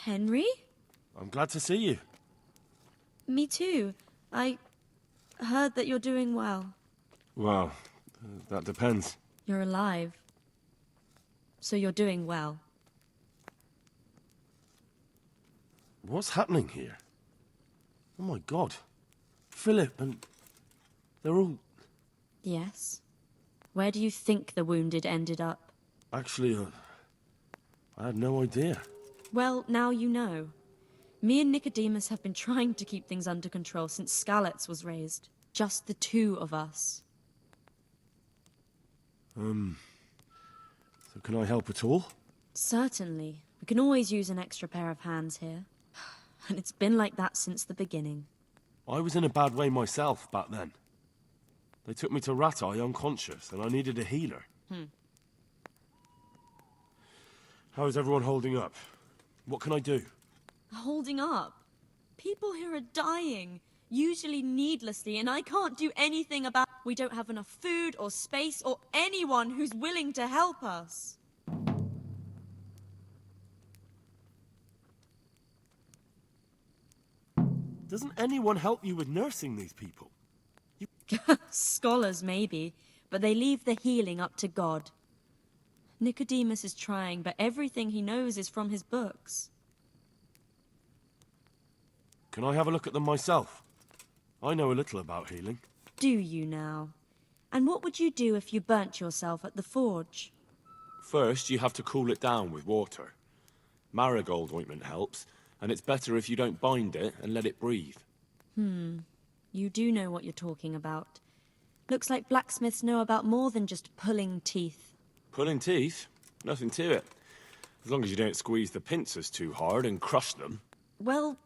Henry? I'm glad to see you. Me too. I heard that you're doing well. Well, that depends. You're alive. So you're doing well. What's happening here? Oh my God. Philip and... they're all... Yes. Where do you think the wounded ended up? Actually, I had no idea. Well, now you know. Me and Nicodemus have been trying to keep things under control since Skalitz was raised. Just the two of us. So can I help at all? Certainly. We can always use an extra pair of hands here. And it's been like that since the beginning. I was in a bad way myself back then. They took me to Rattay unconscious, and I needed a healer. How is everyone holding up? What can I do? Holding up? People here are dying, usually needlessly, and I can't do anything about... We don't have enough food or space or anyone who's willing to help us. Doesn't anyone help you with nursing these people? Scholars, maybe, but they leave the healing up to God. Nicodemus is trying, but everything he knows is from his books. Can I have a look at them myself? I know a little about healing. Do you now? And what would you do if you burnt yourself at the forge? First, you have to cool it down with water. Marigold ointment helps, and it's better if you don't bind it and let it breathe. You do know what you're talking about. Looks like blacksmiths know about more than just pulling teeth. Pulling teeth? Nothing to it. As long as you don't squeeze the pincers too hard and crush them. Well,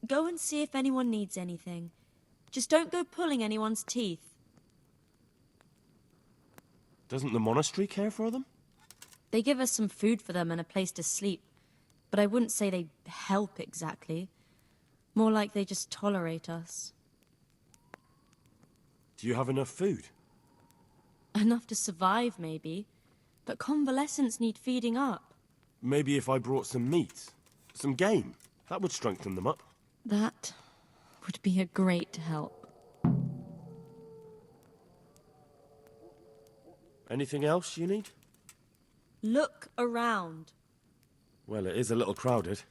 go and see if anyone needs anything. Just don't go pulling anyone's teeth. Doesn't the monastery care for them? They give us some food for them and a place to sleep. But I wouldn't say they help exactly. More like they just tolerate us. Do you have enough food? Enough to survive, maybe. But convalescents need feeding up. Maybe if I brought some meat, some game, that would strengthen them up. That would be a great help. Anything else you need? Look around. Well, it is a little crowded.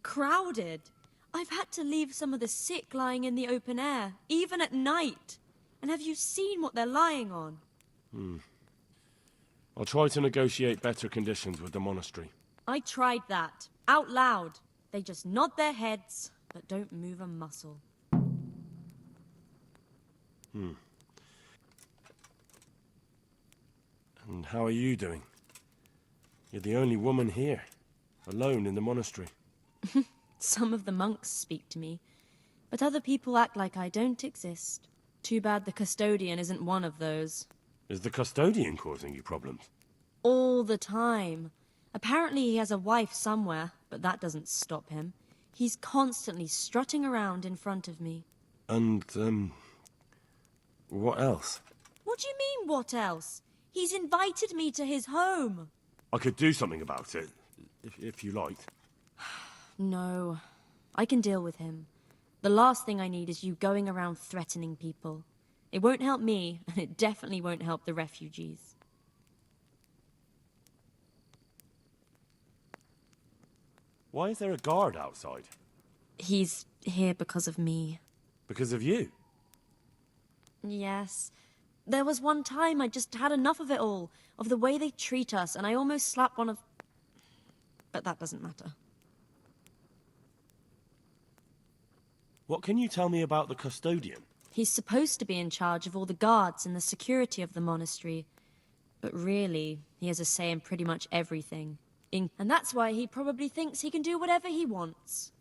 Crowded? I've had to leave some of the sick lying in the open air, even at night. And have you seen what they're lying on? I'll try to negotiate better conditions with the monastery. I tried that, out loud. They just nod their heads, but don't move a muscle. And how are you doing? You're the only woman here, alone in the monastery. Some of the monks speak to me, but other people act like I don't exist. Too bad the custodian isn't one of those. Is the custodian causing you problems? All the time. Apparently he has a wife somewhere, but that doesn't stop him. He's constantly strutting around in front of me. And, what else? What do you mean, what else? He's invited me to his home. I could do something about it, if you liked. No, I can deal with him. The last thing I need is you going around threatening people. It won't help me, and it definitely won't help the refugees. Why is there a guard outside? He's here because of me. Because of you? Yes. There was one time I just had enough of it all, of the way they treat us, and I almost slapped one of... But that doesn't matter. What can you tell me about the custodian? He's supposed to be in charge of all the guards and the security of the monastery. But really, he has a say in pretty much everything. And that's why he probably thinks he can do whatever he wants.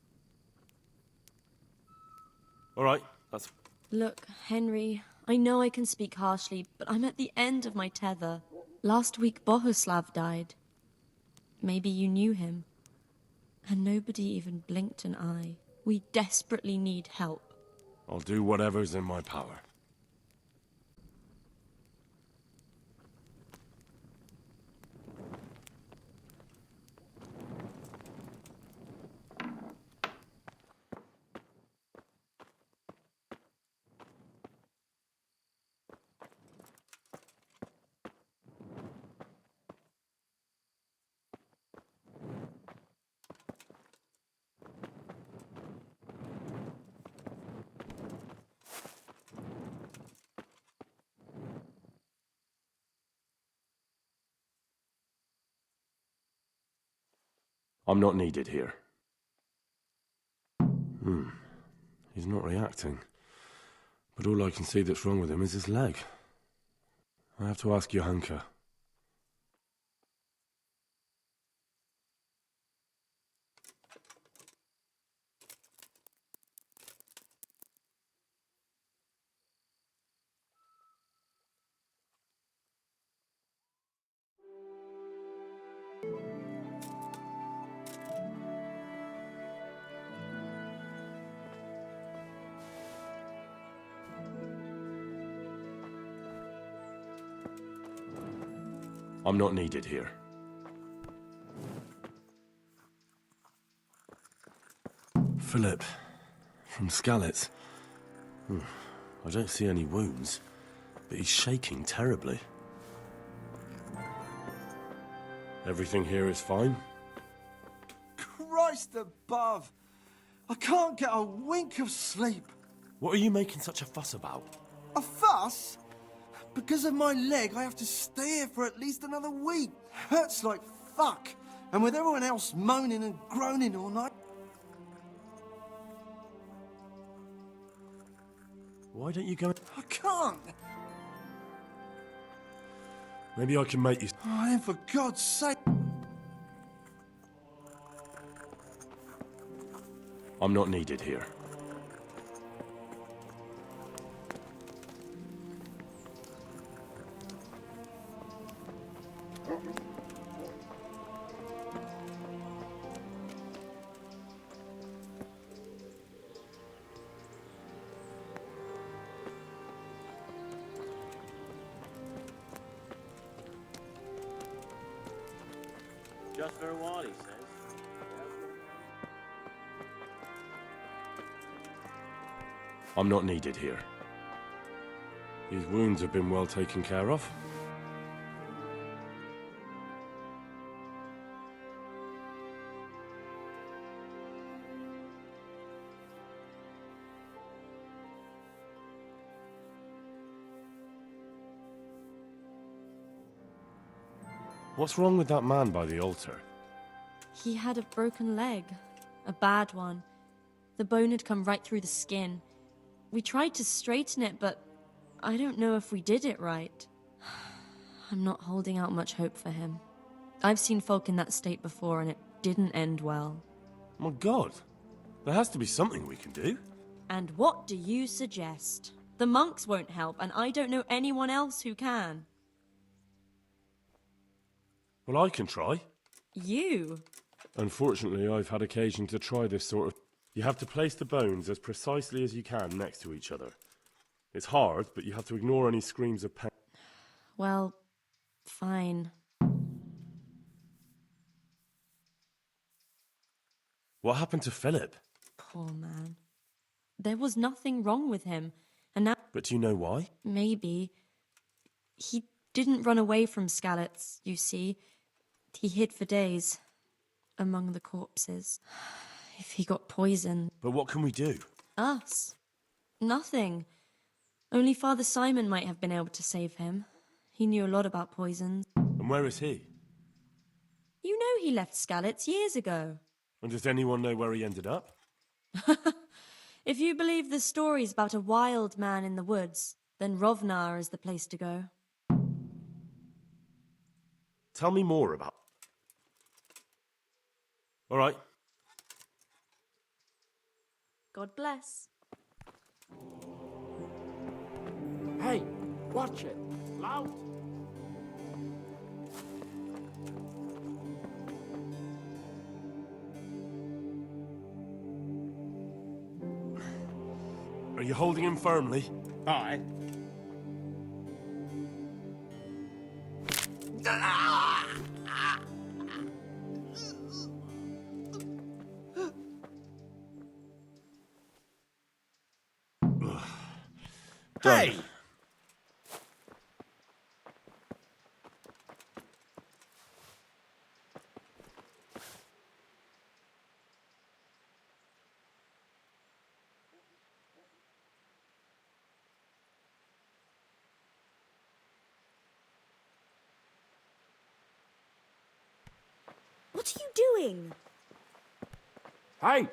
All right, that's... Look, Henry, I know I can speak harshly, but I'm at the end of my tether. Last week, Bohuslav died. Maybe you knew him. And nobody even blinked an eye. We desperately need help. I'll do whatever's in my power. I'm not needed here. He's not reacting. But all I can see that's wrong with him is his leg. I have to ask Johanka. I'm not needed here. Philip, from Skalitz. I don't see any wounds, but he's shaking terribly. Everything here is fine? Christ above! I can't get a wink of sleep. What are you making such a fuss about? A fuss? Because of my leg, I have to stay here for at least another week. Hurts like fuck. And with everyone else moaning and groaning all night... Why don't you go... I can't! Maybe I can make you... Oh, then for God's sake... I'm not needed here. Just for a while, he says. I'm not needed here. These wounds have been well taken care of. What's wrong with that man by the altar? He had a broken leg. A bad one. The bone had come right through the skin. We tried to straighten it, but I don't know if we did it right. I'm not holding out much hope for him. I've seen folk in that state before, and it didn't end well. My God, there has to be something we can do. And what do you suggest? The monks won't help, and I don't know anyone else who can. Well, I can try. You? Unfortunately, I've had occasion to try this sort of... You have to place the bones as precisely as you can next to each other. It's hard, but you have to ignore any screams of pain. Well, fine. What happened to Philip? Poor man. There was nothing wrong with him, and now... But do you know why? Maybe. He didn't run away from Skalitz, you see. He hid for days, among the corpses. If he got poisoned... But what can we do? Us? Nothing. Only Father Simon might have been able to save him. He knew a lot about poisons. And where is he? You know he left Skalitz years ago. And does anyone know where he ended up? If you believe the stories about a wild man in the woods, then Rovnar is the place to go. Tell me more about... All right. God bless. Hey, watch it. Loud. Are you holding him firmly? Aye. Hey! What are you doing? Hey!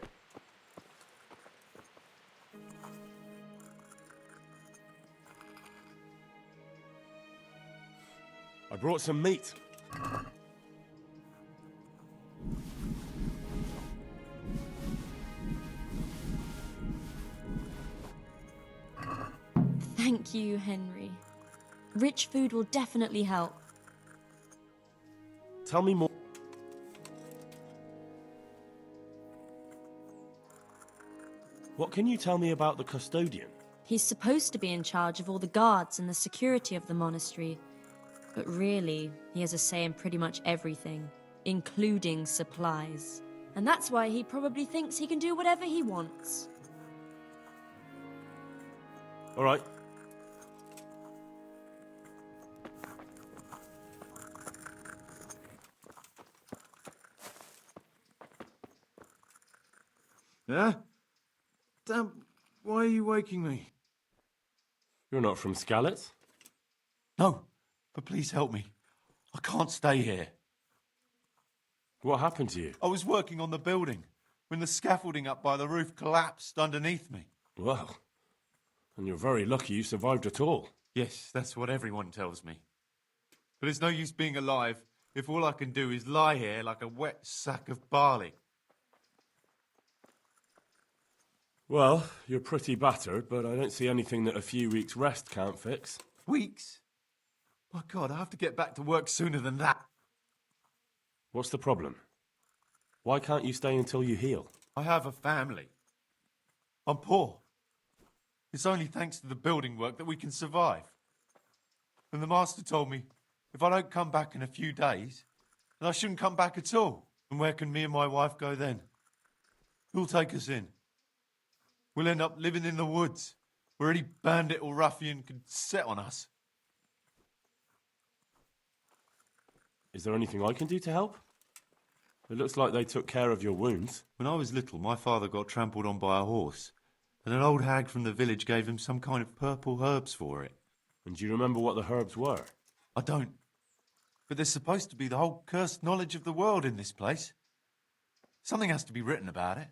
I brought some meat. Thank you, Henry. Rich food will definitely help. Tell me more. What can you tell me about the custodian? He's supposed to be in charge of all the guards and the security of the monastery. But really, he has a say in pretty much everything, including supplies. And that's why he probably thinks he can do whatever he wants. All right. Yeah? Damn, why are you waking me? You're not from Skalitz? No, but please help me. I can't stay here. What happened to you? I was working on the building when the scaffolding up by the roof collapsed underneath me. Well, and you're very lucky you survived at all. Yes, that's what everyone tells me. But it's no use being alive if all I can do is lie here like a wet sack of barley. Well, you're pretty battered, but I don't see anything that a few weeks' rest can't fix. Weeks? My God, I have to get back to work sooner than that. What's the problem? Why can't you stay until you heal? I have a family. I'm poor. It's only thanks to the building work that we can survive. And the master told me if I don't come back in a few days, then I shouldn't come back at all. And where can me and my wife go then? Who'll take us in? We'll end up living in the woods, where any bandit or ruffian could set on us. Is there anything I can do to help? It looks like they took care of your wounds. When I was little, my father got trampled on by a horse, and an old hag from the village gave him some kind of purple herbs for it. And do you remember what the herbs were? I don't. But there's supposed to be the whole cursed knowledge of the world in this place. Something has to be written about it.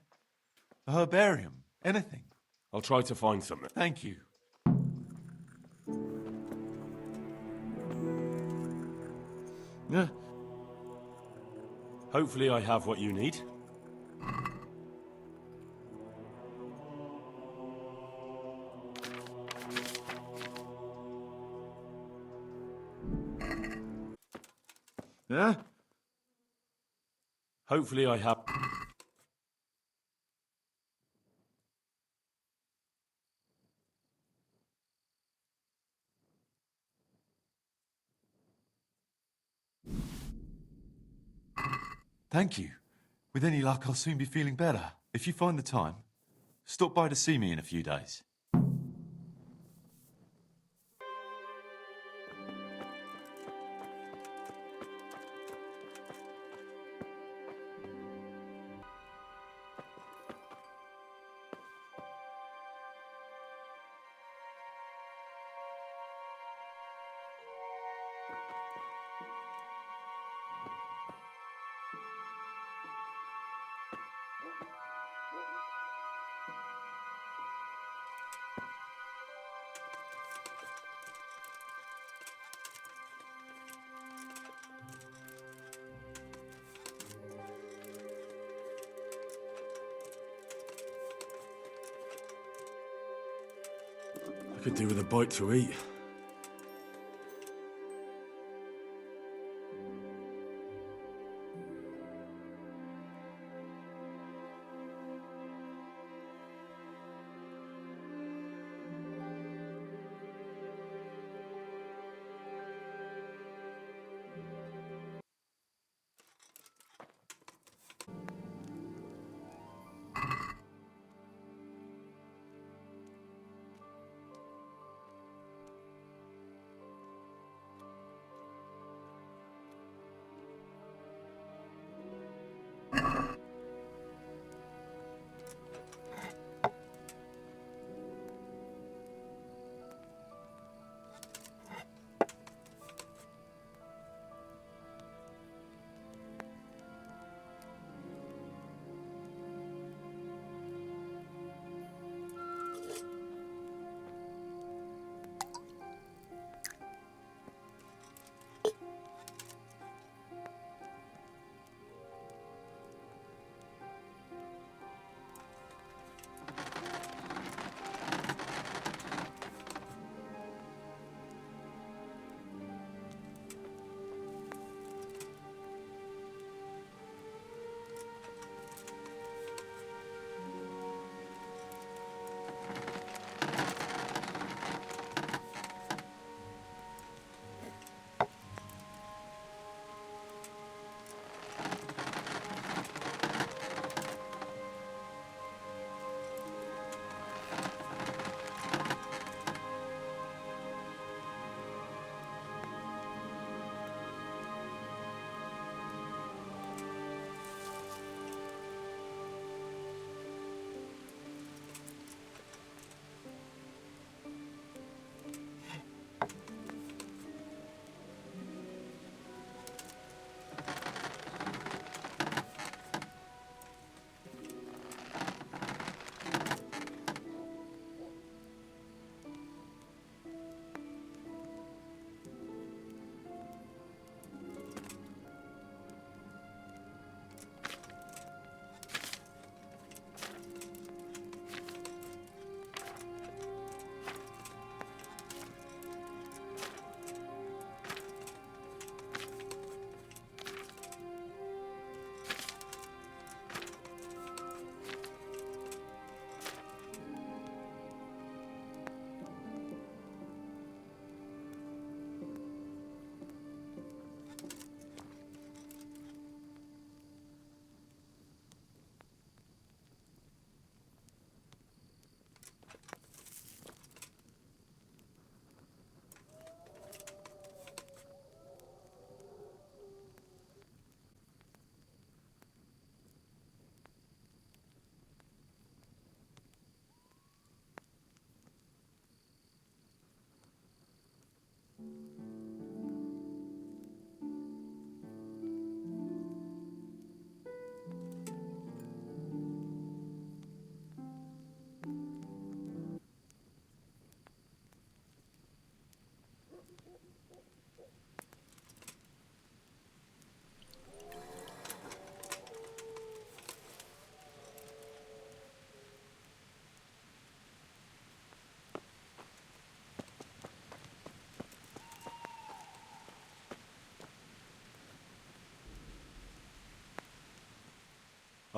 A herbarium. Anything. I'll try to find something. Thank you. Yeah. Hopefully I have what you need. Yeah? Hopefully I have... Thank you. With any luck, I'll soon be feeling better. If you find the time, stop by to see me in a few days. I could do with a bite to eat.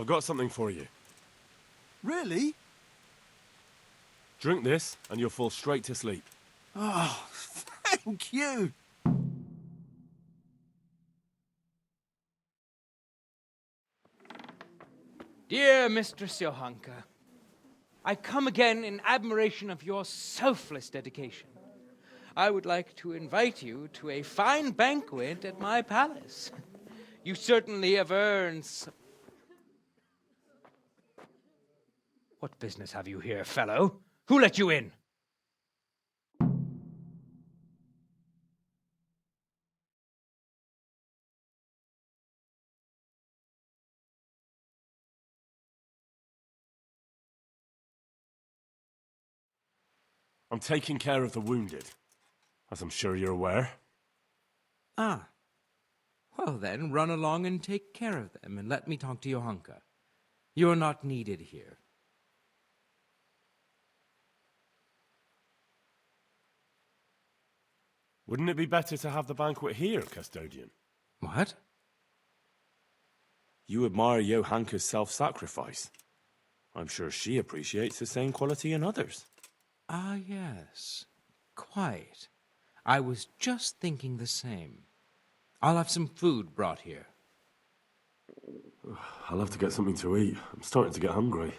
I've got something for you. Really? Drink this, and you'll fall straight to sleep. Oh, thank you. Dear Mistress Johanka, I come again in admiration of your selfless dedication. I would like to invite you to a fine banquet at my palace. You certainly have earned some... What business have you here, fellow? Who let you in? I'm taking care of the wounded, as I'm sure you're aware. Ah. Well then, run along and take care of them, and let me talk to Johanka. You're not needed here. Wouldn't it be better to have the banquet here, Custodian? What? You admire Johanka's self-sacrifice. I'm sure she appreciates the same quality in others. Ah, yes. Quite. I was just thinking the same. I'll have some food brought here. I'll have to get something to eat. I'm starting to get hungry.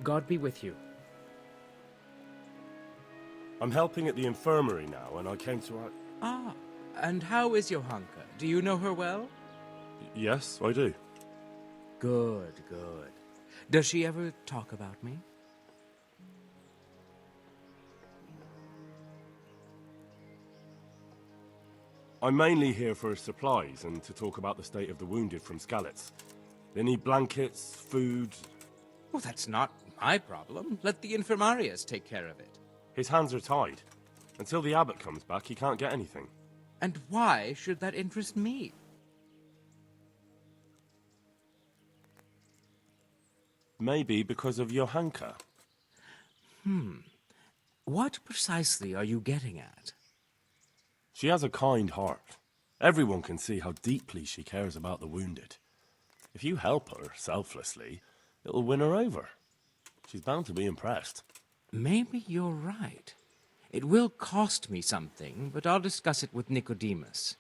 God be with you. I'm helping at the infirmary now, and I came to... Ah, and how is Johanka? Do you know her well? Yes, I do. Good, good. Does she ever talk about me? I'm mainly here for supplies and to talk about the state of the wounded from Skalitz. They need blankets, food... Well, that's not my problem. Let the infirmarius take care of it. His hands are tied. Until the abbot comes back, he can't get anything. And why should that interest me? Maybe because of Johanka. What precisely are you getting at? She has a kind heart. Everyone can see how deeply she cares about the wounded. If you help her selflessly, it'll win her over. She's bound to be impressed. Maybe you're right. It will cost me something, but I'll discuss it with Nicodemus.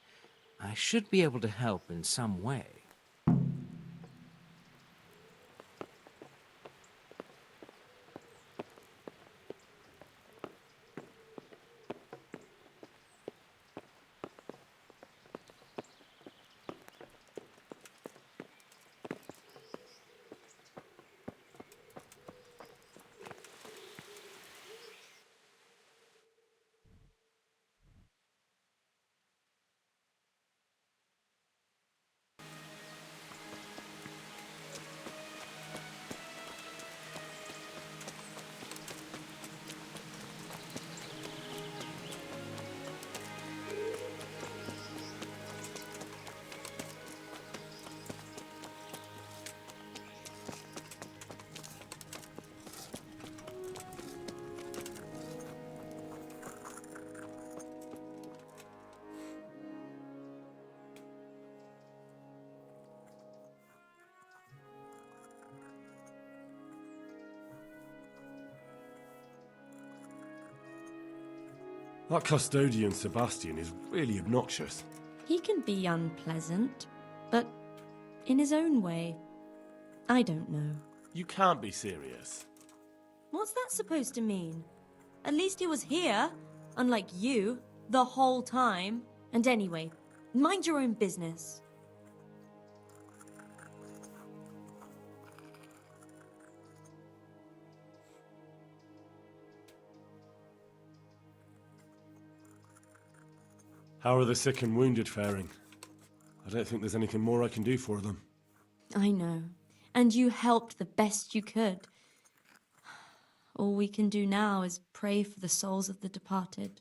I should be able to help in some way. That custodian Sebastian is really obnoxious. He can be unpleasant, but in his own way. I don't know. You can't be serious. What's that supposed to mean? At least he was here, unlike you, the whole time. And anyway, mind your own business. How are the sick and wounded faring? I don't think there's anything more I can do for them. I know. And you helped the best you could. All we can do now is pray for the souls of the departed.